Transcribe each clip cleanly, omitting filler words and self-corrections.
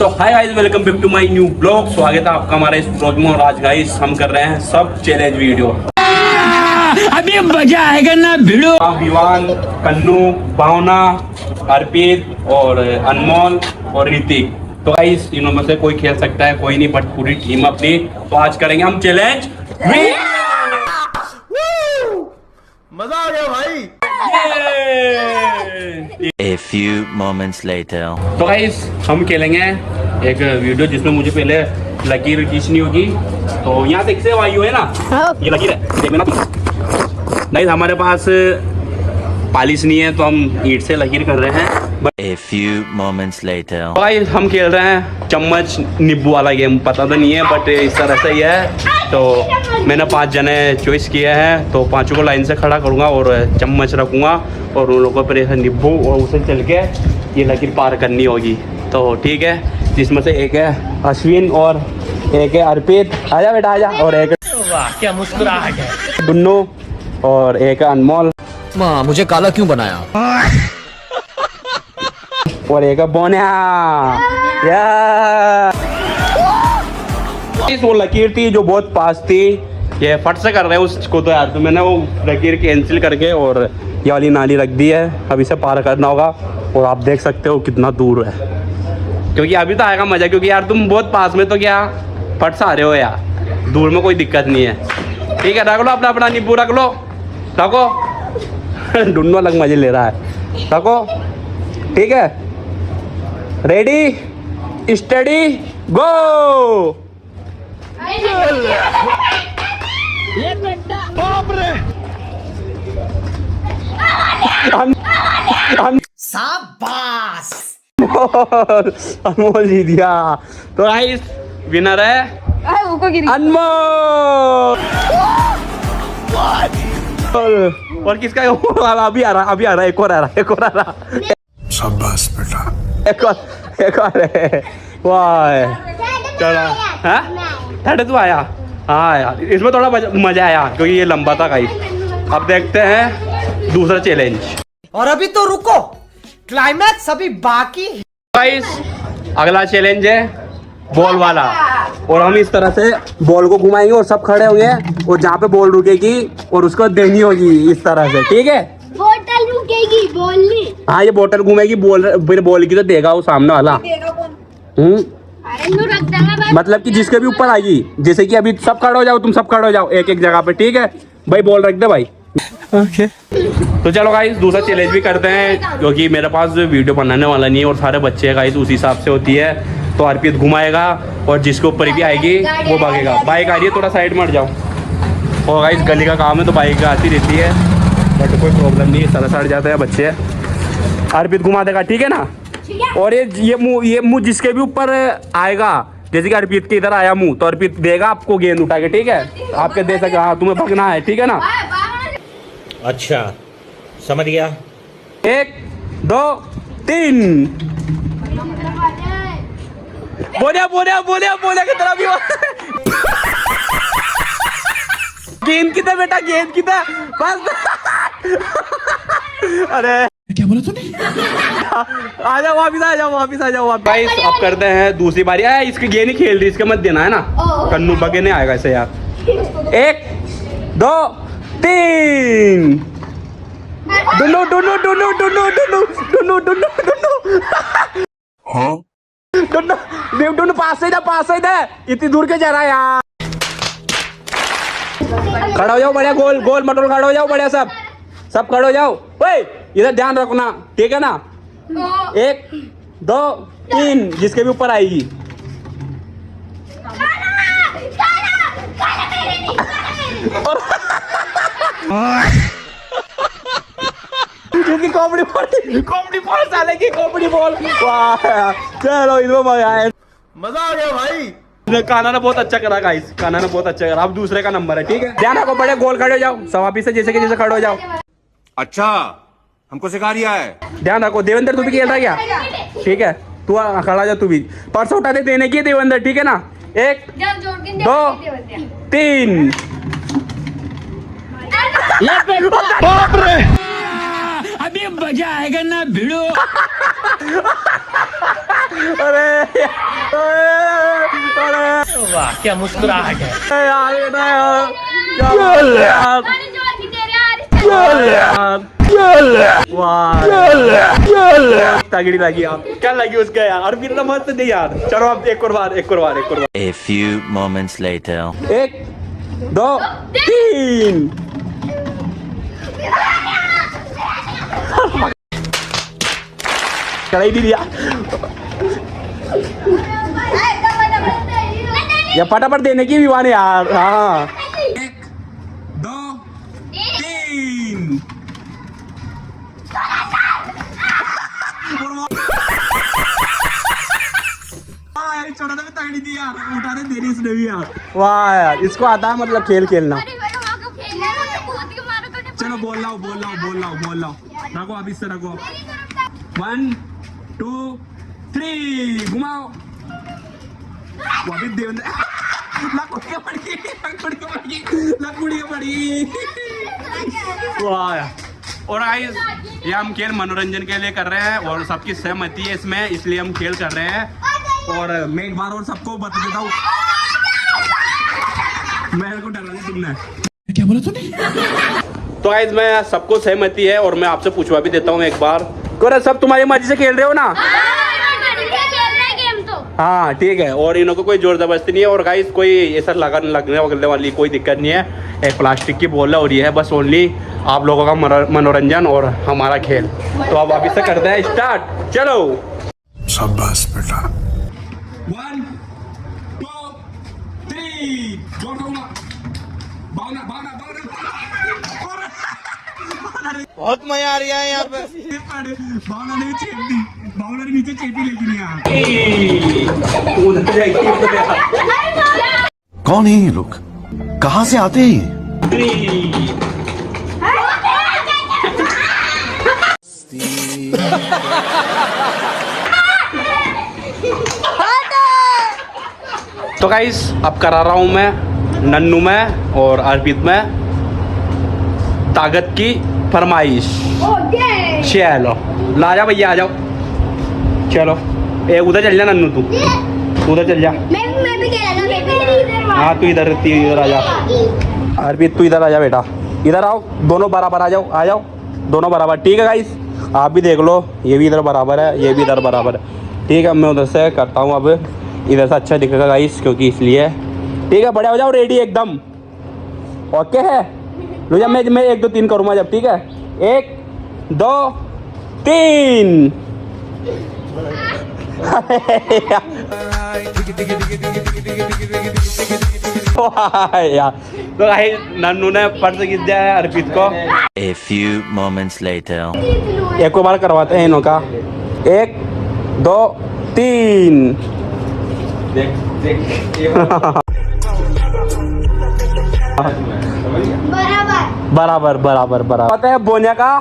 So hi guys, welcome back to my new blog. स्वागत है आपका हमारे इस ब्लॉग में। और आज गाइस हम कर रहे हैं सब चैलेंज वीडियो। अभी मजा आएगा ना भिड़ो। विवान, कन्नू, भावना, अर्पित और अनमोल और ऋतिक। तो गाइस तीनों में से कोई खेल सकता है, कोई नहीं, बट पूरी टीम अपनी। तो आज करेंगे हम चैलेंज। मजा आ गया भाई। A few moments later. तो गाइस हम खेलेंगे एक वीडियो जिसमें मुझे पहले लकीर खींचनी होगी। तो यहाँ से किसे वायु है ना, ये लकीर है, देखना गाइस। हमारे पास पालिश नहीं है तो हम ईंट से लकीर कर रहे हैं। A few moments later. Guys हम खेल रहे हैं चम्मच नींबू वाला गेम। पता तो नहीं है बट इस तरह से ही है। तो मैंने 5 जने चॉइस किए हैं, तो 5 को लाइन से खड़ा करूँगा और चम्मच रखूँगा और उन लोगों पर ऐसा नींबू और उसे चल के ये लकीर पार करनी होगी। तो ठीक है, जिसमें से एक है अश्विन और एक है अर्पित। आजा बेटा आजा। और एक क्या मुस्कुराहट है। डुन्नू और एक है अनमोल माँ मुझे काला क्यों बनाया। और एक है बोनिया। वो लकीर थी जो बहुत पास थी, ये फट से कर रहे हैं उसको। तो यार तो मैंने वो लकीर कैंसिल करके और ये वाली नाली रख दी है। अब इसे पार करना होगा और आप देख सकते हो कितना दूर है, क्योंकि अभी तो आएगा मजा। क्योंकि यार तुम बहुत पास में तो क्या फट से आ रहे हो यार, दूर में कोई दिक्कत नहीं है। ठीक है, रख लो अपना अपना नींबू रख लो, रखो। ढूंढो अलग मजे ले रहा है, रखो। ठीक है, रेडी स्टडी गो। शाबाश। अनमोल जीत गया। तो गाइस विनर है अनमोल। और किसका अभी आ रहा, एक और आ रहा। शाबाश बेटा। एक और है। वाह चलो, हाँ थर्ड तू आया। हाँ यार इसमें थोड़ा मजा आया क्योंकि ये लंबा था गाइस। अब देखते हैं दूसरा चैलेंज। और अभी तो रुको, क्लाइमैक्स अभी बाकी है। गाइस अगला चैलेंज है बॉल वाला। और हम इस तरह से बॉल को घुमाएंगे और सब खड़े होंगे और जहाँ पे बॉल रुकेगी और उसको देनी होगी इस तरह से। ठीक है, बोतल रुकेगी, बॉल नहीं। हाँ ये बोतल घूमेगी, बॉल फिर बॉल की तो देगा वो सामने वाला। मतलब कि जिसके भी ऊपर आएगी, जैसे कि अभी सब खड़े हो जाओ, तुम सब खड़े हो जाओ एक एक जगह पे। ठीक है भाई, बॉल रख दे भाई। ओके तो चलो गाइस दूसरा चैलेंज भी करते हैं, क्योंकि मेरे पास वीडियो बनाने वाला नहीं है और सारे बच्चे हैं गाइस, उस हिसाब से होती है। तो अर्पित घुमाएगा और जिसके ऊपर भी आएगी वो भागेगा। बाइक आ रही है, थोड़ा साइड में हट जाओ। और गाइस गली का काम है तो बाइक आती रहती है, बट कोई प्रॉब्लम नहीं है, तरह हट जाते हैं बच्चे। अर्पित घुमा देगा, ठीक है ना। और ये मुंह जिसके भी ऊपर आएगा, जैसे कि अर्पित के इधर आया मुंह, तो अर्पित देगा आपको गेंद उठा के। ठीक है, आपके दे सके। हाँ तुम्हें भागना है, ठीक है ना। अच्छा समझ गया। 1 2 3। बोलिया की तरफ गेंद कितना बेटा, गेंद कितना बस। अरे क्या बोला तूने। आ जाओ वापिस आ जाओ। गाइस अब करते हैं दूसरी बारी। इसकी गेंद ही खेल रही, इसके मत देना है ना। कन्नू बगे नहीं आएगा ऐसे यार। 1 2 3। डुन्नू। हाँ डुन्नू पास से जा, इतनी दूर के जा रहा है यार। खड़ा हो जाओ बढ़िया, गोल मटोल खड़ा हो जाओ बढ़िया। सब खड़े हो जाओ। ओए इधर ध्यान रखना, ठीक है ना। 1 2 3 जिसके भी ऊपर आएगी। कॉमेडी बॉल साले की कॉमेडी बॉल। वाह चलो इसमें मजा आया। मजा आ गया भाई। काना ने बहुत अच्छा करा गाइस, काना ने बहुत अच्छा करा। अब दूसरे का नंबर है, ठीक है। ध्यान रखो बड़े, गोल खड़े हो जाओ सवापी से, जैसे खड़े हो जाओ। अच्छा हमको सिखा रिया है। ध्यान रखो। देवेंद्र तू भी खेल रहा है क्या? ठीक है तू खड़ा जा, तू भी। पर्स उठा दे देने की देवेंद्र, ठीक है ना। 1 2 3। बाप रे अभी मजा आएगा ना भिड़ो। अरे वाह क्या मुस्कुराहट है। यार बेटा यार यार तगड़ी लगी यार, क्या लगी उसका यार, और फिर मस्त नहीं यार। चलो अब एक और बार। A few moments later. 1 2 3 कढ़ाई भी दिया। या फटाफट देने की भी वाने यार। हाँ 1 2 3 छोटा सा भी तगड़ी थी यार, उठाने देरी इसने भी यार। वाह यार, इसको आता है मतलब खेल खेलना। चलो बोल लाओ रखो, अब इससे रखो। 1 2 3 घुमाओ। वो अभी देव लकुड़ी पड़ी। वाह यार। और गाइस ये हम खेल मनोरंजन के लिए कर रहे हैं और सबकी सहमति है इसमें, इसलिए हम खेल कर रहे हैं। और मैं एक बार और सबको बता देता हूँ, मेरे को डरा नहीं तुमने, क्या बोला तूने? तो गाइस मैं सबको सहमति है और मैं आपसे पूछवा भी देता हूँ एक बार, क्या सब तुम्हारी मर्जी से खेल रहे हो ना? हाँ ठीक है, और इन को कोई जोर जबरदस्ती नहीं है। और गाइस कोई ऐसा लगने वाली कोई दिक्कत नहीं है। एक प्लास्टिक की बॉल है और ये है बस ओनली आप लोगों का मनोरंजन और हमारा खेल। तो अब अभी से करते हैं स्टार्ट। चलो शाबाश बेटा। 1 2 3 जोर दूंगा। भागना बहुत मजा आ रहा है यहाँ पे। भावना ने नीचे चेपी लेकिन यार उधर जाएगी। कौन है ये लोग, कहाँ से आते हैं? तो गाइस अब करा रहा हूँ मैं नन्नू में और अर्पित में ताकत की फरमाइश। चलो ला जा भैया, आ जाओ। चलो ए उधर चल जा नन्नू, तू उधर चल जा। मैं भी कह रहा था। हाँ तू इधर आ जा। अर्पित तू इधर आ जा बेटा, इधर आओ, दोनों बराबर आ जाओ दोनों बराबर। ठीक है गाइस, आप भी देख लो, ये भी इधर बराबर है, ये भी इधर बराबर है। ठीक है, मैं उधर से करता हूँ, अब इधर से अच्छा दिखेगा गाइस, क्योंकि इसलिए। ठीक है, बड़े हो जाओ, रेडी एकदम ओके है। लो जब मैं 1 2 3 करूँगा जब, ठीक है 1 2 3। यार तो भाई नन्नू ने पर्स खींच दिया है अर्पित को। A few moments later. एक बार करवाते हैं इनों का। 1 2 3। बराबर पता है बोनिया का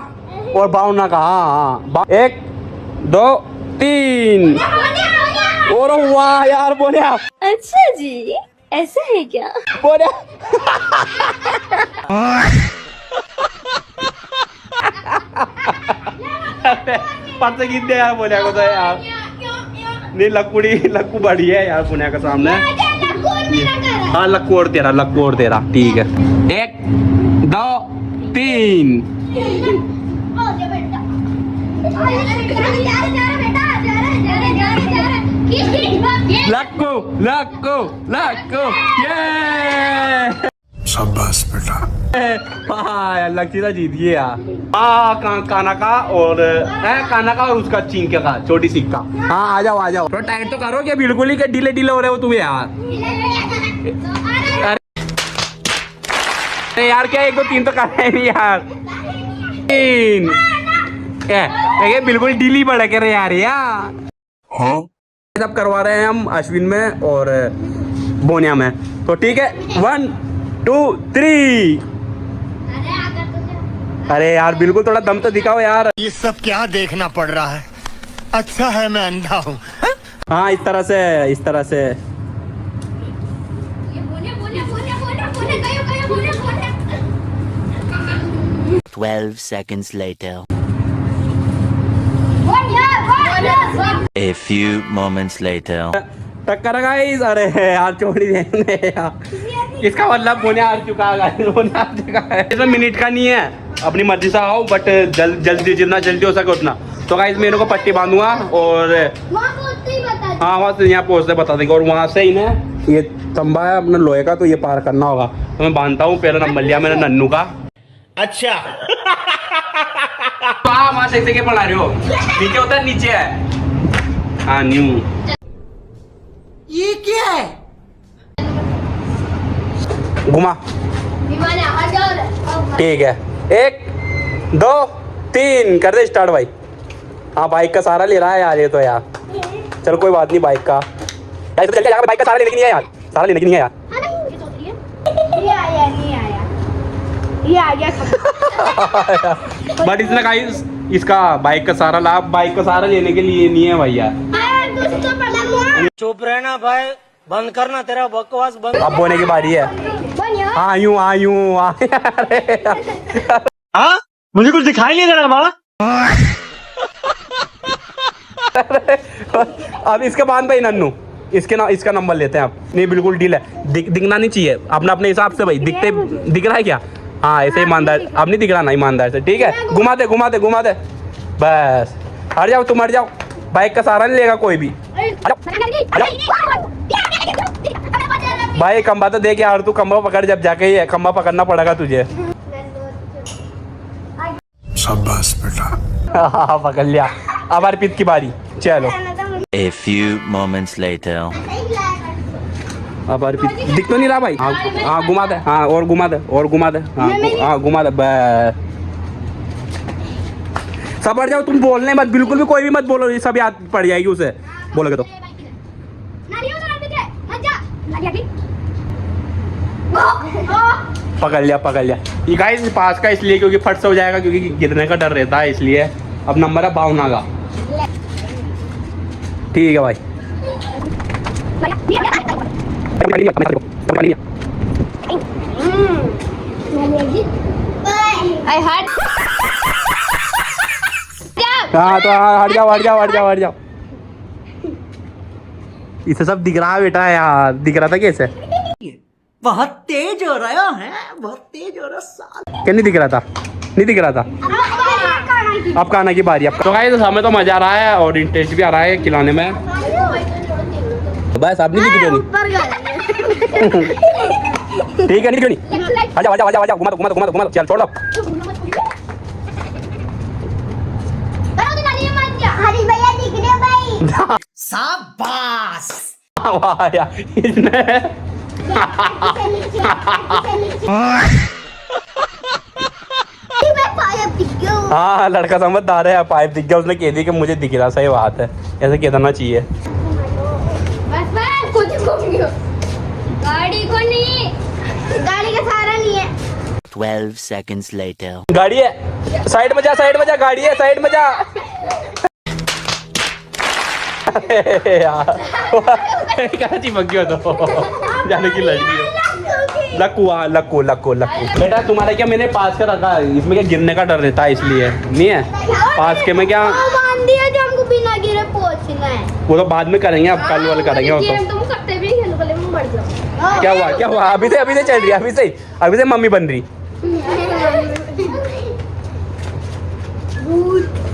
और बाउना का। हाँ 1 2 3। और वाह यार बोनिया। अच्छा जी, ऐसा है क्या? बोनिया पर्स खींच दिया यार बोनिया को तो यार। नहीं लक्कू बड़ी है यार बोनिया के सामने। हाँ लक्कू और तेरा ठीक है। 1 2 3। लक्कू ये शाबाश बेटा। हाँ लक्ष्मी जीत गई यार। काना का और उसका चिंके का छोटी सिक्का। हाँ आ जाओ थोड़ा टाइट तो करो, क्या बिल्कुल ही ढीले हो रहे हो तुम यार। अरे यार क्या 1 2 3 तो कर रहे हैं यार। 3 ये बिल्कुल ढीली पड़ के रहे यार। हाँ सब करवा रहे हैं हम अश्विन में और बोनिया में। तो ठीक है 1 2 3। अरे यार बिल्कुल थोड़ा दम तो दिखाओ यार। ये सब क्या देखना पड़ रहा है? अच्छा है मैं अंधा हूँ। हाँ इस तरह से 12 seconds later. A few moments later. टक्कर है गाइस। अरे यार छोड़ ही देंगे यार, इसका मतलब होने आ चुका है गाइस, होने आ चुका है। इसमें मिनट का नहीं है, अपनी मर्जी से आओ, बट जल्दी जितना जल्दी हो सके उतना। तो गाइस मैं इनको पट्टी बांधूंगा और हाँ वहाँ से यहाँ पहुँचते बता देंगे, और वहाँ से इन्हें ये तंबा है अपना लोहे का, तो ये पार करना होगा। तो मैं बांधता हूँ। पहला नंबर लिया मैंने नन्नू का। अच्छा। हाँ वहाँ से के पढ़ा रहे हो, नीचे होता है, नीचे है। हाँ न्यू ये क्या है? घुमा, ठीक है। 1 2 3 कर दे स्टार्ट भाई। हाँ बाइक का सहारा ले रहा है यार ये तो यार। चल कोई बात नहीं, बाइक का यार चल के बाइक का सहारा लेने की नहीं है यार, सहारा लेने की नहीं है यार। ये आ गया। बट इसने गाइस इसका बाइक का सहारा ला, बाइक का सहारा लेने के लिए नहीं है भैया। चुप रहना भाई, बंद करना तेरा बकवास बंद। अब बोने की बारी है। आयूं हाँ मुझे कुछ दिखाई नहीं दे रहा माँ। अब इसके बांध भाई नन्नू, इसका नंबर लेते हैं आप। नहीं बिल्कुल डील है, दिखना नहीं चाहिए अपना अपने हिसाब से भाई। दिख रहा है क्या? हाँ ऐसे ईमानदार, अब नहीं दिख रहा ना ईमानदार से, ठीक है। घुमा दे बस। हट जाओ तुम, हट जाओ। बाइक का सहारा नहीं लेगा कोई भी। भाई खंबा तो देख यार, तू खंबा पकड़, जब जाके ये खंबा पकड़ना पड़ेगा तुझे। शाबाश बेटा। हाँ पकड़ लिया। अब अर्पित की बारी, चलो। A few moments later. अब अर्पित दिख तो नहीं रहा भाई। हाँ घुमा दे, हाँ और घुमा दे, हाँ घुमा दे बस। सब हट जाओ, तुम बोलने मत, बिल्कुल भी कोई भी मत बोलो, ये सब याद पड़ जाएगी उसे बोलोगे तो। पकड़ लिया। ये गाइस पास का इसलिए क्योंकि फट से हो जाएगा, क्योंकि गिरने का डर रहता है, इसलिए। अब नंबर है 52 का, ठीक है भाई। हाँ तो हट जाओ। इसे सब दिख रहा है बेटा यार, दिख रहा था कैसे? बहुत तेज हो रहा है, बहुत तेज हो रहा साल। क्या नहीं दिख रहा था? अब खाना की बारी। अब तो गाइस हमें तो मजा आ रहा है और इंटरेस्ट भी आ रहा है खिलाने में। बस अब नहीं दिख रही। ठीक है, नहीं आजा घुमा दो, चल छोड़ दो। हरी भैया दिख रहे भाई। शाबाश। वाह यार इसने हाँ लड़का समझदार है। पाइप दिख गया, उसने कह दी कि मुझे दिख रहा। सही बात है, ऐसे कहना चाहिए। बस खुद घूम गयो। गाड़ी को नहीं, गाड़ी का सहारा नहीं है। 12 seconds later. गाड़ी है, साइड में जा, गाड़ी है, साइड में जा। यार क्या चिपक गया तो जाने की लड़की है। लक्कू बेटा तुम्हारा क्या मैंने पास का रखा है, इसमें क्या गिरने का डर रहता है, इसलिए नहीं है। पास के में क्या बांध दिया जो हमको बिना गिरे पहुंचना है। वो तो बाद में करेंगे, अब कल वाले करेंगे वो तो। तुम करते भी खेलो, पहले मैं बढ़ जाऊं। क्या हुआ? अभी से चल रही है, अभी से मम्मी बन रही।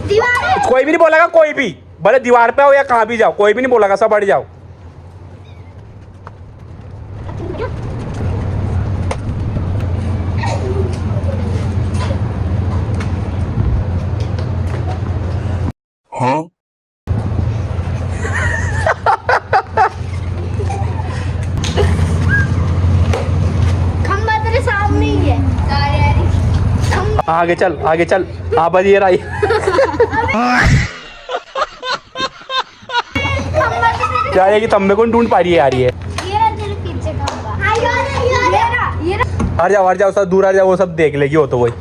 दीवार कोई भी नहीं बोलेगा, कोई भी, भले दीवार पे हो या कहाँ भी जाओ, कोई भी नहीं बोलेगा, सब हट जाओ। हाँ खंबा तेरे सामने ही है। आगे चल। हाँ बस ये रही। क्या है कि तम्बे को ढूंढ पा रही है यार ये। हट जाओ, सब दूर हट जाओ, वो सब देख लेगी वो तो। वही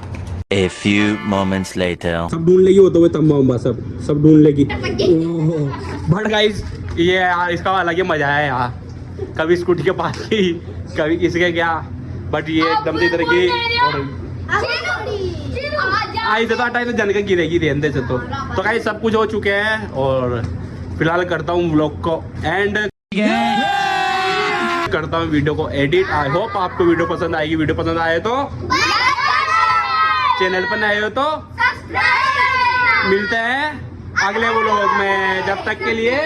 A few moments later. सब ढूंढ लेगी वो तो, वही तम्बा उम्बा सब ढूंढ लेगी। बट गाइस ये यार इसका अलग ही मजा है यार। कभी स्कूटी के पास की, कभी किसी के क्या, बट ये एकदम से इधर की। और ऐसे तो हटाई तो जन के गिरेगी रहने से तो गाइस सब कुछ हो चुके हैं। और फिलहाल करता हूँ व्लॉग को एंड। करता हूँ वीडियो को एडिट। आई होप आपको वीडियो पसंद आएगी। वीडियो पसंद आए तो चैनल पर नए हो तो मिलते हैं अगले व्लॉग में। जब तक के लिए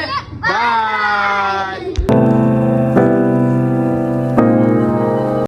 बाय।